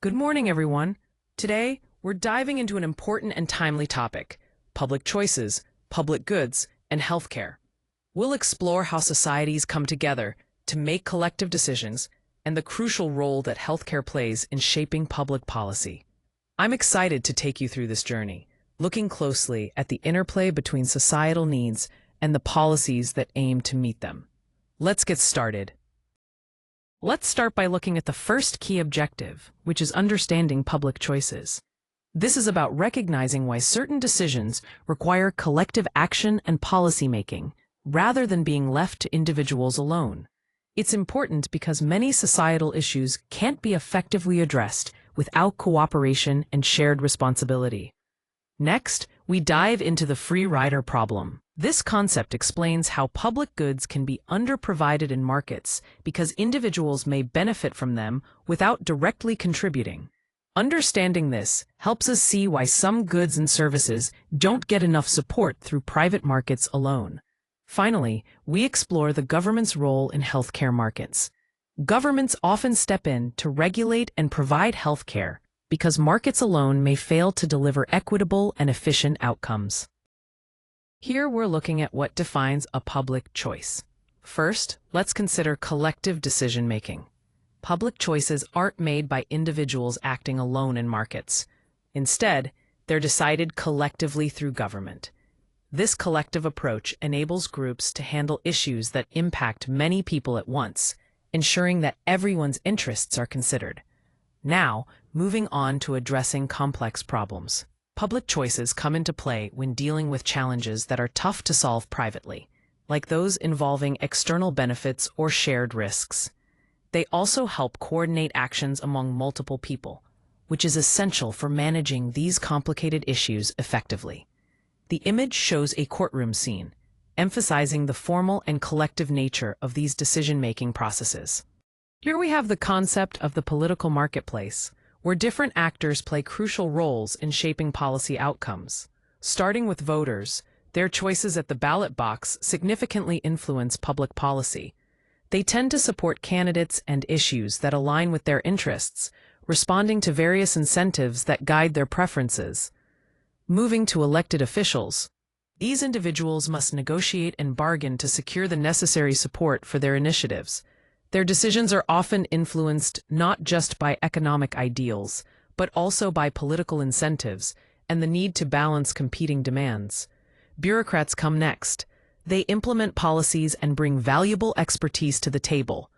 Good morning, everyone. Today, we're diving into an important and timely topic: public choices, public goods, and healthcare. We'll explore how societies come together to make collective decisions and the crucial role that healthcare plays in shaping public policy. I'm excited to take you through this journey, looking closely at the interplay between societal needs and the policies that aim to meet them. Let's get started. Let's start by looking at the first key objective, which is understanding public choices. This is about recognizing why certain decisions require collective action and policymaking, rather than being left to individuals alone. It's important because many societal issues can't be effectively addressed without cooperation and shared responsibility. Next, we dive into the free rider problem. This concept explains how public goods can be underprovided in markets because individuals may benefit from them without directly contributing. Understanding this helps us see why some goods and services don't get enough support through private markets alone. Finally, we explore the government's role in healthcare markets. Governments often step in to regulate and provide healthcare because markets alone may fail to deliver equitable and efficient outcomes. Here we're looking at what defines a public choice. First, let's consider collective decision-making. Public choices aren't made by individuals acting alone in markets. Instead, they're decided collectively through government. This collective approach enables groups to handle issues that impact many people at once, ensuring that everyone's interests are considered. Now, moving on to addressing complex problems. Public choices come into play when dealing with challenges that are tough to solve privately, like those involving external benefits or shared risks. They also help coordinate actions among multiple people, which is essential for managing these complicated issues effectively. The image shows a courtroom scene, emphasizing the formal and collective nature of these decision-making processes. Here we have the concept of the political marketplace, where different actors play crucial roles in shaping policy outcomes. Starting with voters, their choices at the ballot box significantly influence public policy. They tend to support candidates and issues that align with their interests, responding to various incentives that guide their preferences. Moving to elected officials, these individuals must negotiate and bargain to secure the necessary support for their initiatives. Their decisions are often influenced not just by economic ideals, but also by political incentives and the need to balance competing demands. Bureaucrats come next. They implement policies and bring valuable expertise to the table.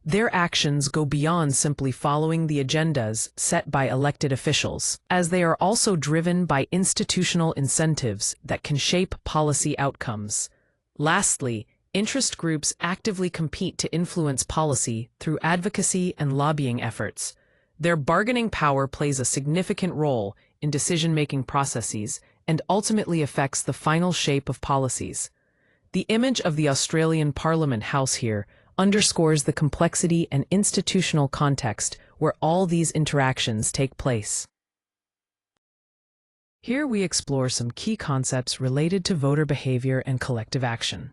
Their actions go beyond simply following the agendas set by elected officials, as they are also driven by institutional incentives that can shape policy outcomes. Lastly, interest groups actively compete to influence policy through advocacy and lobbying efforts. Their bargaining power plays a significant role in decision-making processes and ultimately affects the final shape of policies. The image of the Australian Parliament House here underscores the complexity and institutional context where all these interactions take place. Here we explore some key concepts related to voter behavior and collective action.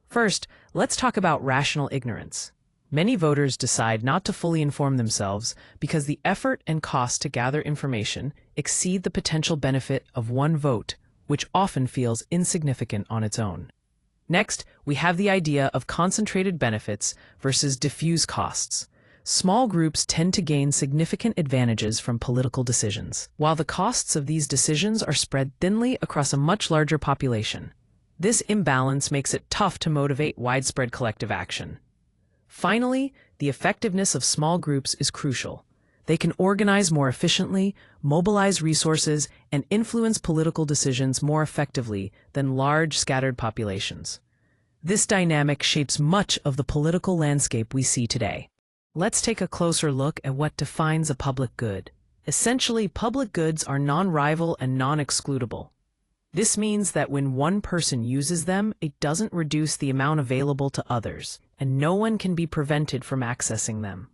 First, let's talk about rational ignorance. Many voters decide not to fully inform themselves because the effort and cost to gather information exceed the potential benefit of one vote, which often feels insignificant on its own. Next, we have the idea of concentrated benefits versus diffuse costs. Small groups tend to gain significant advantages from political decisions, while the costs of these decisions are spread thinly across a much larger population. This imbalance makes it tough to motivate widespread collective action. Finally, the effectiveness of small groups is crucial. They can organize more efficiently, mobilize resources, and influence political decisions more effectively than large, scattered populations. This dynamic shapes much of the political landscape we see today. Let's take a closer look at what defines a public good. Essentially, public goods are non-rival and non-excludable. This means that when one person uses them, it doesn't reduce the amount available to others, and no one can be prevented from accessing them.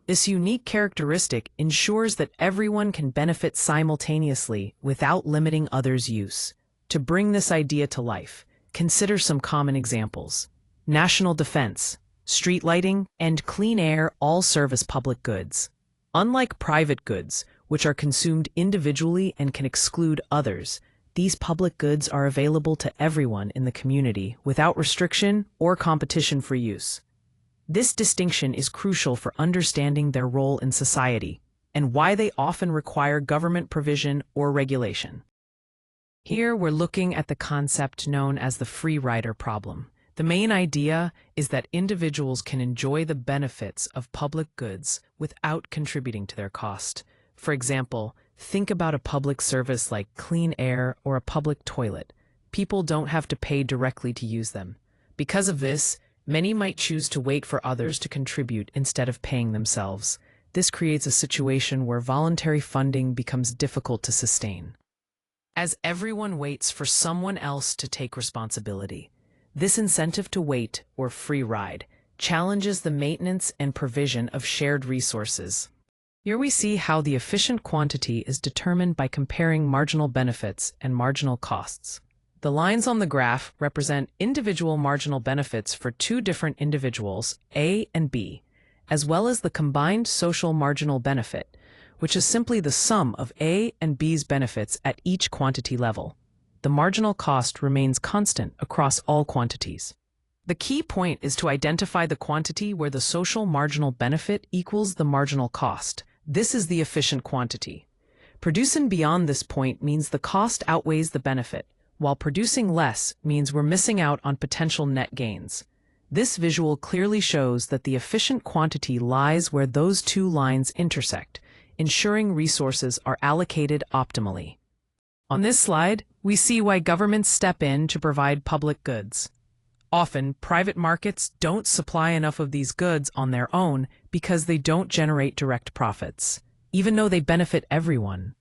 This unique characteristic ensures that everyone can benefit simultaneously without limiting others' use. To bring this idea to life, consider some common examples. National defense, street lighting, and clean air all serve as public goods. Unlike private goods, which are consumed individually and can exclude others, these public goods are available to everyone in the community without restriction or competition for use. This distinction is crucial for understanding their role in society and why they often require government provision or regulation. Here we're looking at the concept known as the free rider problem. The main idea is that individuals can enjoy the benefits of public goods without contributing to their cost. For example, think about a public service like clean air or a public toilet. People don't have to pay directly to use them. Because of this, many might choose to wait for others to contribute instead of paying themselves. This creates a situation where voluntary funding becomes difficult to sustain, as everyone waits for someone else to take responsibility. This incentive to wait, or free ride, challenges the maintenance and provision of shared resources. Here we see how the efficient quantity is determined by comparing marginal benefits and marginal costs. The lines on the graph represent individual marginal benefits for two different individuals, A and B, as well as the combined social marginal benefit, which is simply the sum of A and B's benefits at each quantity level. The marginal cost remains constant across all quantities. The key point is to identify the quantity where the social marginal benefit equals the marginal cost. This is the efficient quantity. Producing beyond this point means the cost outweighs the benefit, while producing less means we're missing out on potential net gains. This visual clearly shows that the efficient quantity lies where those two lines intersect, ensuring resources are allocated optimally. On this slide, we see why governments step in to provide public goods. Often, private markets don't supply enough of these goods on their own because they don't generate direct profits, even though they benefit everyone.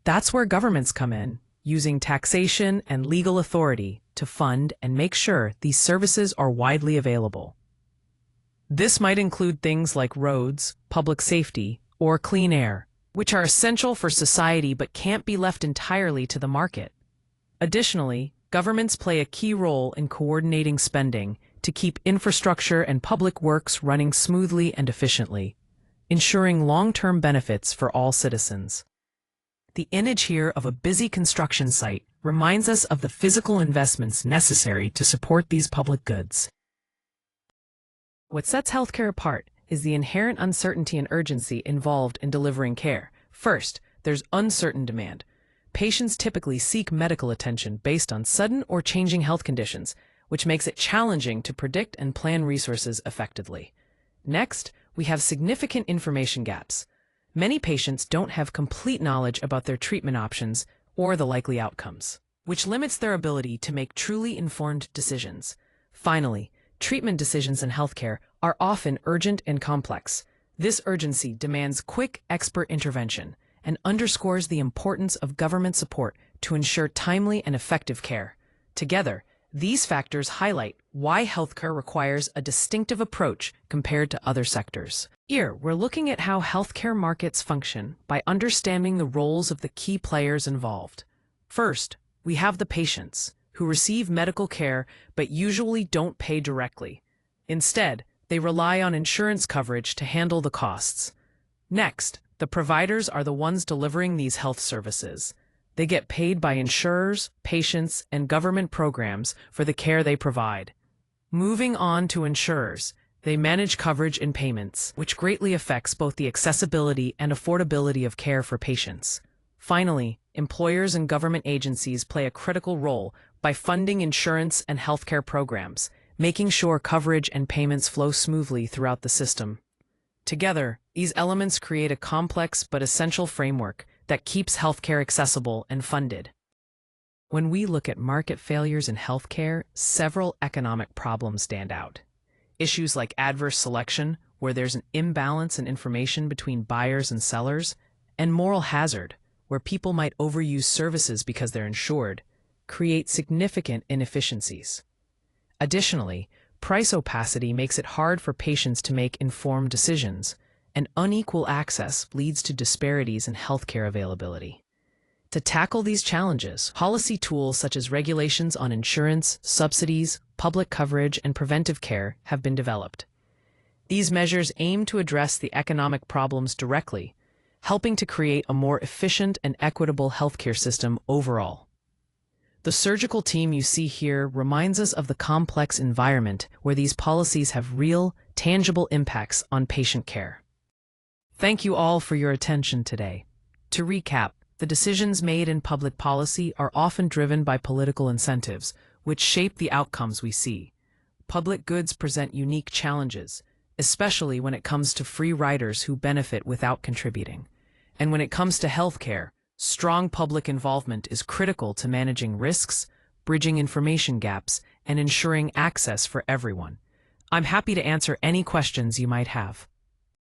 That's where governments come in, using taxation and legal authority to fund and make sure these services are widely available. This might include things like roads, public safety, or clean air, which are essential for society but can't be left entirely to the market. Additionally, governments play a key role in coordinating spending to keep infrastructure and public works running smoothly and efficiently, ensuring long-term benefits for all citizens. The image here of a busy construction site reminds us of the physical investments necessary to support these public goods. What sets healthcare apart is the inherent uncertainty and urgency involved in delivering care. First, there's uncertain demand. Patients typically seek medical attention based on sudden or changing health conditions, which makes it challenging to predict and plan resources effectively. Next, we have significant information gaps. Many patients don't have complete knowledge about their treatment options or the likely outcomes, which limits their ability to make truly informed decisions. Finally, treatment decisions in healthcare are often urgent and complex. This urgency demands quick expert intervention and underscores the importance of government support to ensure timely and effective care. Together, these factors highlight why healthcare requires a distinctive approach compared to other sectors. Here, we're looking at how healthcare markets function by understanding the roles of the key players involved. First, we have the patients, who receive medical care but usually don't pay directly. Instead, they rely on insurance coverage to handle the costs. Next, the providers are the ones delivering these health services. They get paid by insurers, patients, and government programs for the care they provide. Moving on to insurers, they manage coverage and payments, which greatly affects both the accessibility and affordability of care for patients. Finally, employers and government agencies play a critical role by funding insurance and healthcare programs, making sure coverage and payments flow smoothly throughout the system. Together, these elements create a complex but essential framework that keeps healthcare accessible and funded. When we look at market failures in healthcare, several economic problems stand out. Issues like adverse selection, where there's an imbalance in information between buyers and sellers, and moral hazard, where people might overuse services because they're insured, create significant inefficiencies. Additionally, price opacity makes it hard for patients to make informed decisions, and unequal access leads to disparities in healthcare availability. To tackle these challenges, policy tools such as regulations on insurance, subsidies, public coverage, and preventive care have been developed. These measures aim to address the economic problems directly, helping to create a more efficient and equitable healthcare system overall. The surgical team you see here reminds us of the complex environment where these policies have real, tangible impacts on patient care. Thank you all for your attention today. To recap, the decisions made in public policy are often driven by political incentives, which shape the outcomes we see. Public goods present unique challenges, especially when it comes to free riders who benefit without contributing. And when it comes to healthcare, strong public involvement is critical to managing risks, bridging information gaps, and ensuring access for everyone. I'm happy to answer any questions you might have.